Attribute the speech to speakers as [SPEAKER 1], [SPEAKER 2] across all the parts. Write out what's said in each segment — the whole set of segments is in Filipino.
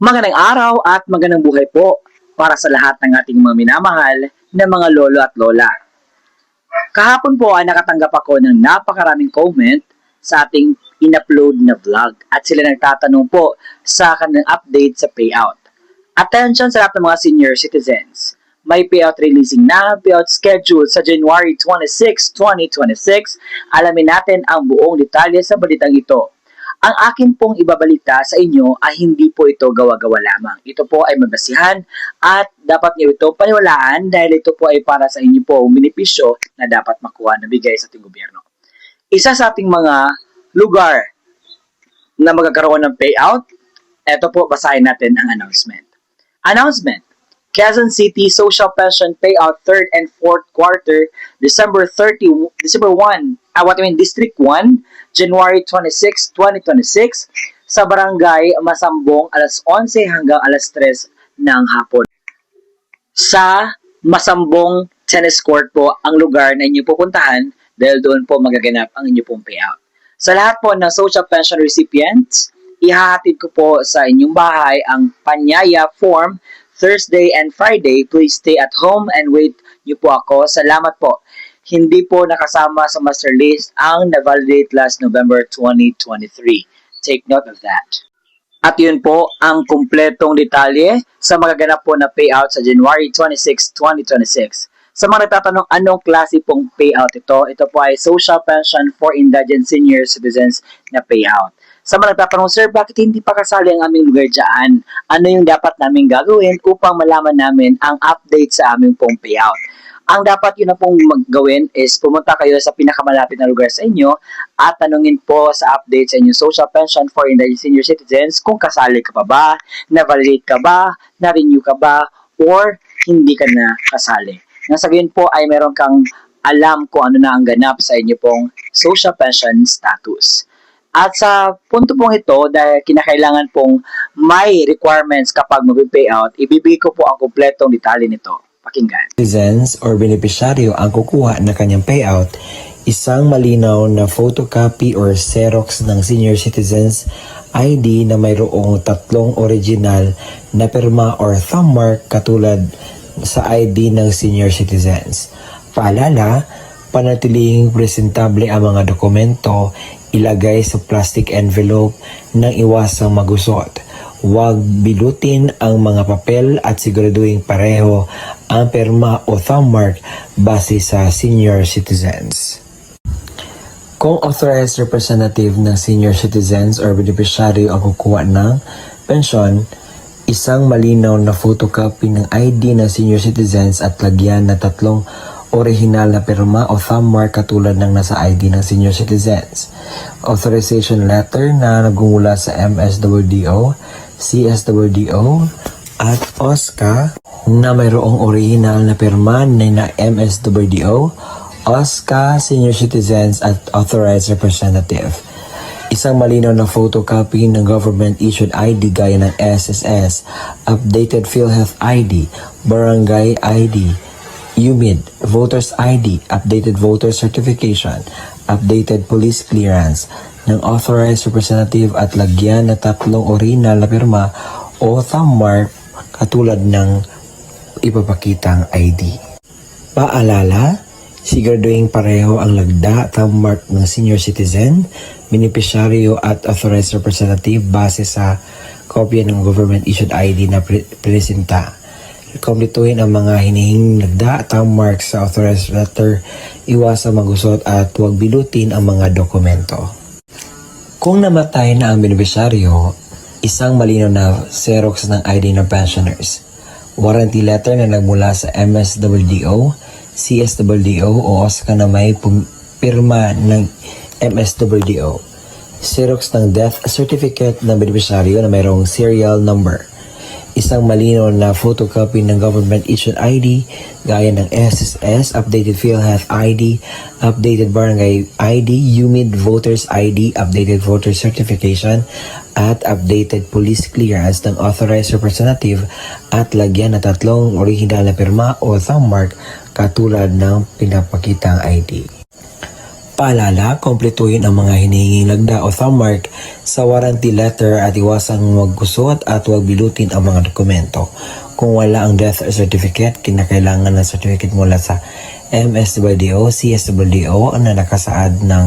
[SPEAKER 1] Magandang araw at magandang buhay po para sa lahat ng ating mga minamahal na mga lolo at lola. Kahapon po ay nakatanggap ako ng napakaraming comment sa ating in-upload na vlog at sila nagtatanong po sa kanilang update sa payout. Attention sa lahat ng mga senior citizens. May payout releasing na, payout schedule sa January 26, 2026. Alamin natin ang buong detalye sa balitang ito. Ang akin pong ibabalita sa inyo ay hindi po ito gawa-gawa lamang. Ito po ay mabasihan at dapat niyo ito paniwalaan dahil ito po ay para sa inyo po ang benepisyo na dapat makuha na bigay sa ating gobyerno. Isa sa ating mga lugar na magkakaroon ng payout, ito po basahin natin ang announcement. Announcement. Quezon City Social Pension Payout 3rd and 4th Quarter, District 1, January 26, 2026, sa Barangay Masambong, alas 11 hanggang alas 3 ng hapon. Sa Masambong Tennis Court po ang lugar na inyo pupuntahan dahil doon po magaganap ang inyo pong payout. Sa lahat po ng social pension recipients, ihahatid ko po sa inyong bahay ang Panyaya Form Thursday and Friday. Please stay at home and wait niyo po ako. Salamat po. Hindi po nakasama sa master list ang na-validate last November 2023. Take note of that. At yun po ang kumpletong detalye sa magaganap po na payout sa January 26, 2026. Sa mga nagtatanong anong klase pong payout ito, ito po ay Social Pension for Indigent Senior Citizens na payout. Sa mga nagtatanong, sir, bakit hindi pa kasali ang aming lugar dyan? Ano yung dapat namin gagawin upang malaman namin ang update sa aming pong payout? Ang dapat yun na pong gawin is pumunta kayo sa pinakamalapit na lugar sa inyo at tanungin po sa update sa inyong Social Pension for Indigent Senior Citizens kung kasali ka pa ba, na-validate ka ba, na-renew ka ba, or hindi ka na kasali. Nang sabihin po ay meron kang alam kung ano na ang ganap sa inyo pong social pension status. At sa punto pong ito, dahil kinakailangan pong may requirements kapag mag-payout, ibibigay ko po ang kumpletong detalye nito. Pakinggan.
[SPEAKER 2] Citizens or beneficiaryo ang kukuha na kanyang payout, isang malinaw na photocopy or Xerox ng senior citizens ID na mayroong 3 original na pirma or thumb mark katulad sa ID ng senior citizens. Paalala, panatiling presentable ang mga dokumento, ilagay sa plastic envelope nang iwasang magusot. Huwag bilutin ang mga papel at siguraduhin pareho ang pirma o thumb mark base sa senior citizens. Kung authorized representative ng senior citizens or beneficiary ang kukuha ng pensyon, isang malinaw na photocopy ng ID ng senior citizens at lagyan na 3 original na pirma o thumb mark katulad ng nasa ID ng senior citizens. Authorization letter na nagmumula sa MSWDO, CSWDO, at OSCA na mayroong original na pirma na MSWDO, OSCA, senior citizens at authorized representative. Isang malinaw na photocopy ng government-issued ID gaya ng SSS, updated PhilHealth ID, Barangay ID, UMID, Voters ID, updated voter certification, updated police clearance ng authorized representative at lagyan na 3 original na pirma o thumb mark katulad ng ipapakitang ID. Paalala, siguraduhin pareho ang lagda thumb mark ng senior citizen, beneficiaryo at authorized representative base sa kopya ng government-issued ID na presenta. Kumpletuhin ang mga hinihinging lagda thumb mark sa authorized letter, iwasang magusot at huwag bilutin ang mga dokumento. Kung namatay na ang beneficiaryo, isang malinaw na Xerox ng ID ng pensioners, warranty letter na nagmula sa MSWDO, CSWDO o OSCA na may pirma ng MSWDO, Xerox ng death certificate ng beneficiaryo na mayroong serial number, isang malinaw na photocopy ng government-issued ID gaya ng SSS, updated PhilHealth ID, updated Barangay ID, UMID Voters ID, updated voter certification, at updated police clearance ng authorized representative at lagyan na 3 original na pirma o thumb mark katulad ng pinapakitang ID. Paalala, kumpletuhin ang mga hinihinging lagda o thumbmark sa warranty letter at iwasang magkusot at huwag bilutin ang mga dokumento. Kung wala ang death certificate, kinakailangan ng certificate mula sa MSWDO, CSWDO na nakasaad ng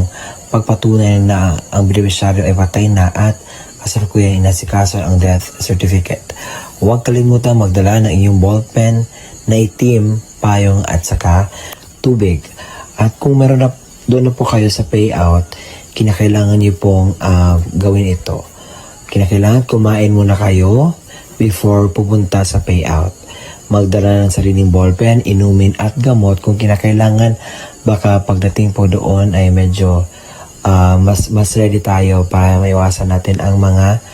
[SPEAKER 2] pagpatunay na ang beneficiaryo ay patay na at kasalukuyang inasikaso ang death certificate. Huwag kalimutan magdala ng iyong ballpen na itim, payong at saka tubig. At kung meron na doon na po kayo sa payout, kinakailangan niyo pong gawin ito. Kinakailangan kumain muna kayo before pupunta sa payout. Magdala ng sariling ballpen, inumin at gamot kung kinakailangan. Baka pagdating po doon ay medyo mas ready tayo para maiwasan natin ang mga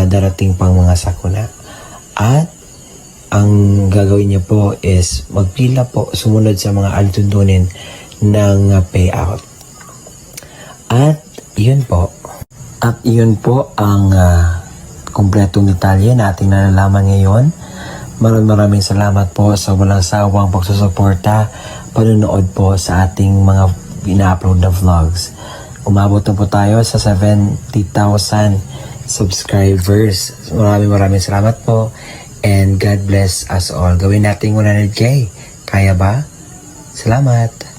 [SPEAKER 2] darating pang mga sakuna. At ang gagawin niyo po is magpila po, sumunod sa mga alituntunin ng payout. At yun po. At yun po ang kumpletong detalye na ating nalalaman ngayon. Maraming salamat po sa walang sawang pagsusuporta, panonood po sa ating mga ina-upload na vlogs. Umabot na po tayo sa 70,000 subscribers. Maraming salamat po and God bless us all. Gawin natin 100K. Kaya ba? Salamat!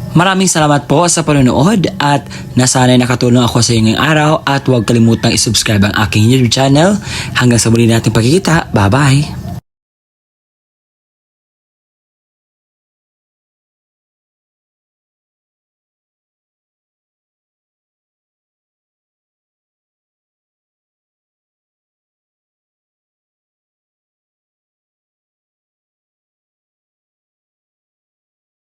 [SPEAKER 3] Maraming salamat po sa panonood at nasanay nakatulong ako sa inyong araw at huwag kalimutang isubscribe ang aking YouTube channel. Hanggang sa muli nating pagkikita. Bye-bye!